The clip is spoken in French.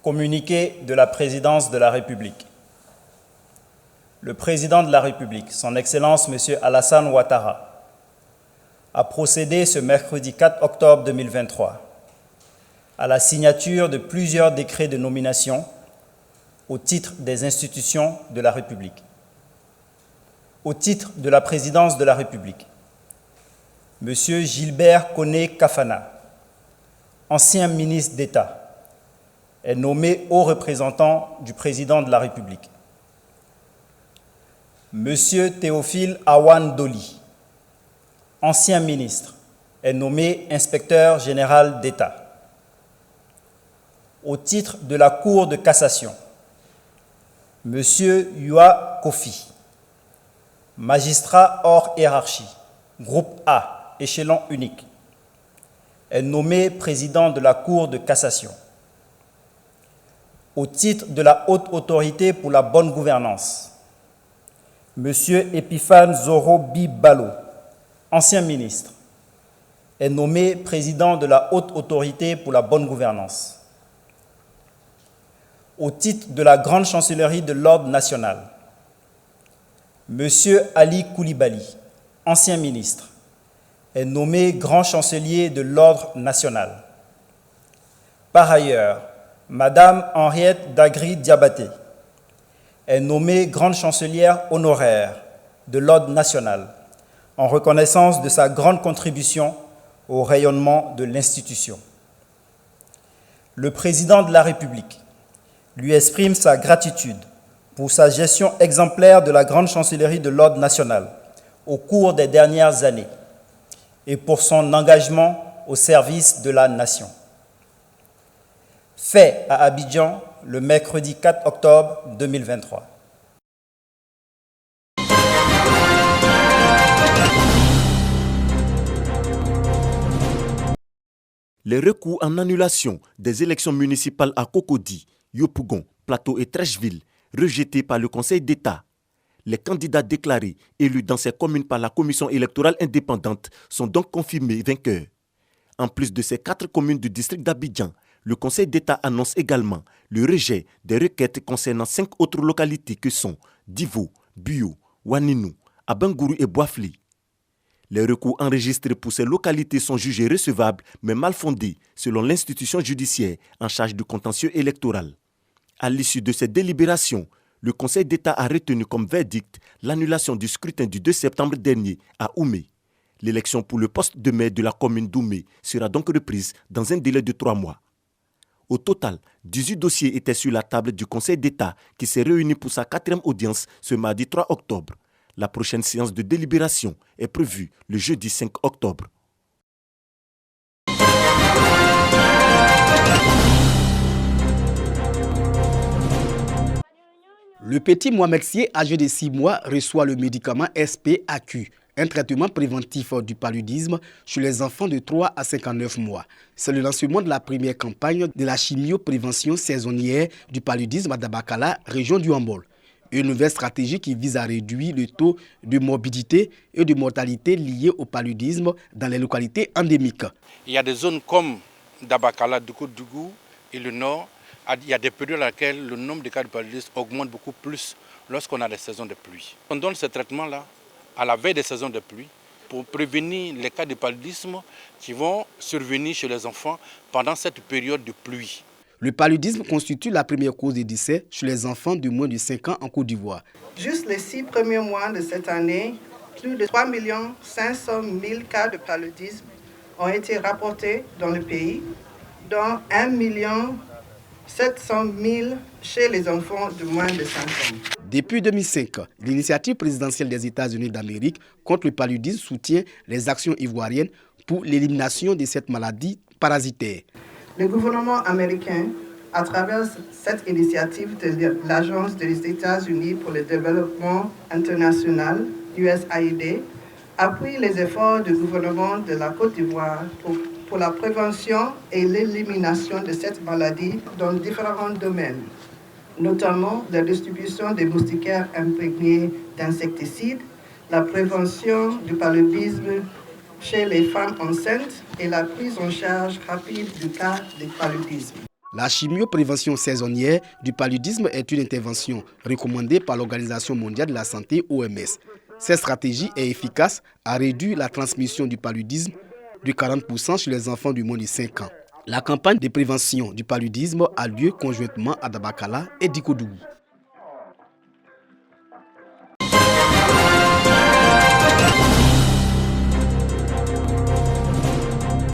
Communiqué de la Présidence de la République. Le Président de la République, son Excellence M. Alassane Ouattara, a procédé ce mercredi 4 octobre 2023 à la signature de plusieurs décrets de nomination au titre des institutions de la République. Au titre de la Présidence de la République, M. Gilbert Koné Kafana, ancien ministre d'État, est nommé haut représentant du Président de la République. M. Théophile Awan Doli, ancien ministre, est nommé inspecteur général d'État. Au titre de la Cour de cassation, M. Yua Kofi, magistrat hors hiérarchie, groupe A, échelon unique, est nommé président de la Cour de cassation. Au titre de la Haute Autorité pour la bonne gouvernance, M. Epiphane Zoro Bibalo, ancien ministre, est nommé président de la Haute Autorité pour la bonne gouvernance. Au titre de la Grande Chancellerie de l'Ordre national, M. Ali Koulibaly, ancien ministre, est nommé Grand Chancelier de l'Ordre national. Par ailleurs, Madame Henriette Dagri Diabaté est nommée Grande Chancelière honoraire de l'Ordre national en reconnaissance de sa grande contribution au rayonnement de l'institution. Le Président de la République lui exprime sa gratitude pour sa gestion exemplaire de la Grande Chancellerie de l'Ordre national au cours des dernières années et pour son engagement au service de la nation. Fait à Abidjan le mercredi 4 octobre 2023. Les recours en annulation des élections municipales à Cocody, Yopougon, Plateau et Trècheville, rejetés par le Conseil d'État. Les candidats déclarés, élus dans ces communes par la Commission électorale indépendante, sont donc confirmés vainqueurs. En plus de ces 4 communes du district d'Abidjan, le Conseil d'État annonce également le rejet des requêtes concernant 5 autres localités que sont Divo, Buyo, Waninou, Abangourou et Boafli. Les recours enregistrés pour ces localités sont jugés recevables mais mal fondés selon l'institution judiciaire en charge du contentieux électoral. À l'issue de ces délibérations, le Conseil d'État a retenu comme verdict l'annulation du scrutin du 2 septembre dernier à Oumé. L'élection pour le poste de maire de la commune d'Oumé sera donc reprise dans un délai de 3 mois. Au total, 18 dossiers étaient sur la table du Conseil d'État qui s'est réuni pour sa 4e audience ce mardi 3 octobre. La prochaine séance de délibération est prévue le jeudi 5 octobre. Le petit Mohamed Sié, âgé de 6 mois, reçoit le médicament SPAQ, un traitement préventif du paludisme chez les enfants de 3 à 59 mois. C'est le lancement de la première campagne de la chimioprévention saisonnière du paludisme à Dabakala, région du Hambol. Une nouvelle stratégie qui vise à réduire le taux de morbidité et de mortalité liés au paludisme dans les localités endémiques. Il y a des zones comme Dabakala, Dougou et le nord. Il y a des périodes dans lesquelles le nombre de cas de paludisme augmente beaucoup plus lorsqu'on a des saisons de pluie. On donne ce traitement-là à la veille des saisons de pluie pour prévenir les cas de paludisme qui vont survenir chez les enfants pendant cette période de pluie. Le paludisme constitue la première cause de décès chez les enfants de moins de 5 ans en Côte d'Ivoire. Juste les 6 premiers mois de cette année, plus de 3 500 000 cas de paludisme ont été rapportés dans le pays, dont 1 700 000 chez les enfants de moins de 5 ans. Depuis 2005, l'initiative présidentielle des États-Unis d'Amérique contre le paludisme soutient les actions ivoiriennes pour l'élimination de cette maladie parasitaire. Le gouvernement américain, à travers cette initiative de l'Agence des États-Unis pour le développement international, USAID, appuie les efforts du gouvernement de la Côte d'Ivoire pour la prévention et l'élimination de cette maladie dans différents domaines, notamment la distribution des moustiquaires imprégnés d'insecticides, la prévention du paludisme chez les femmes enceintes et la prise en charge rapide du cas de paludisme. La chimioprévention saisonnière du paludisme est une intervention recommandée par l'Organisation mondiale de la santé (OMS). Cette stratégie est efficace à réduire la transmission du paludisme de 40% chez les enfants du moins de 5 ans. La campagne de prévention du paludisme a lieu conjointement à Dabakala et Dikodougou.